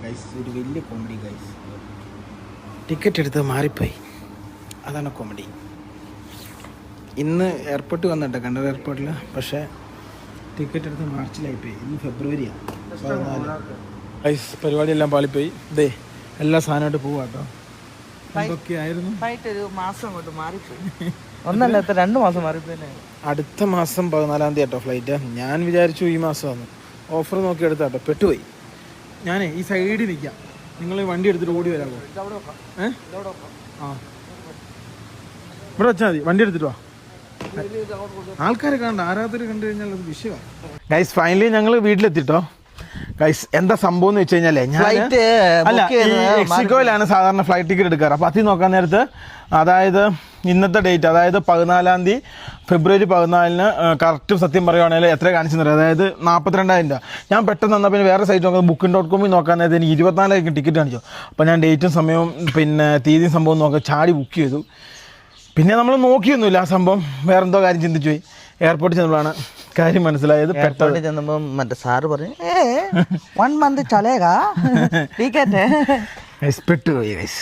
Guys, ഒരു വലിയ comedy guys. Ticket എടുത്ത് മാറിപ്പോയി, അതാണ് കോമഡി. ഇന്ന് എയർപോർട്ടിൽ വന്നിട്ടോ, കണ്ണൂർ എയർപോർട്ടിൽ. പക്ഷേ ടിക്കറ്റ് എടുത്ത് മാർച്ചിലായിപ്പോയി. ഇന്ന് ഫെബ്രുവരിയാണ് 14. ഗൈസ്, പരിപാടിയെല്ലാം പാളിപ്പോയി. ഇതേ എല്ലാ സാധനമായിട്ട് പോവാട്ടോ. എന്തൊക്കെയായിരുന്നു ഒരു മാസം കൊണ്ട് മാറിപ്പോയി. ഒന്നല്ല, 2 മാസം മാറിപ്പോയി. അടുത്ത മാസം 14 കേട്ടോ ഫ്ലൈറ്റ്. ഞാൻ വിചാരിച്ചു ഈ മാസമാണ്. ഓഫർ നോക്കി എടുത്താട്ടോ, പെട്ടുപോയി. ഞാനേ ഈ സൈഡിൽ നിൽക്കാം, നിങ്ങൾ വണ്ടി എടുത്തിട്ട് ഓടി വരാമോ? ആ, ഇവിടെ വെച്ചാൽ മതി. വണ്ടി എടുത്തിട്ട് വാ. ആൾക്കാരെ കണ്ട, ആരാധകർ കണ്ടു കഴിഞ്ഞാൽ അത് വിഷയമാണ്. ഗൈസ്, ഫൈനലി ഞങ്ങൾ വീട്ടിലെത്തിട്ടോ. ഗൈസ്, എന്താ സംഭവം എന്ന് വെച്ച് കഴിഞ്ഞാലേ, മെക്സിക്കോയിലാണ് സാധാരണ ഫ്ലൈറ്റ് ടിക്കറ്റ് എടുക്കാറ്. അപ്പോൾ അതിൽ നോക്കാൻ നേരത്ത്, അതായത് ഇന്നത്തെ ഡേറ്റ്, അതായത് 14 ഫെബ്രുവരി 14 കറക്റ്റ് സത്യം പറയുവാണെങ്കിൽ എത്ര കാണിച്ചു തരാം, അതായത് 42,000 രൂപ. ഞാൻ പെട്ടെന്ന് വന്നാൽ പിന്നെ വേറെ സൈറ്റ് നോക്കുന്നത് Booking.com നോക്കാൻ നേരത്തെ എനിക്ക് 24,000 ടിക്കറ്റ് കാണിച്ചു. അപ്പോൾ ഞാൻ ഡേറ്റും സമയവും പിന്നെ തീയതിയും സംഭവം നോക്കാൻ ചാടി ബുക്ക് ചെയ്തു. പിന്നെ നമ്മൾ നോക്കിയൊന്നുമില്ല ആ സംഭവം, വേറെന്തോ കാര്യം ചിന്തിച്ചു പോയി. എയർപോർട്ടിൽ ചെന്നപ്പോഴാണ് കാര്യം മനസ്സിലായത്. പെട്ടെന്ന് ചെന്നപ്പോൾ മറ്റേ സാറ് പറഞ്ഞു 1 month ചലേഗാ ടിക്കറ്റ്. പെട്ടുപോയി ഗൈസ്.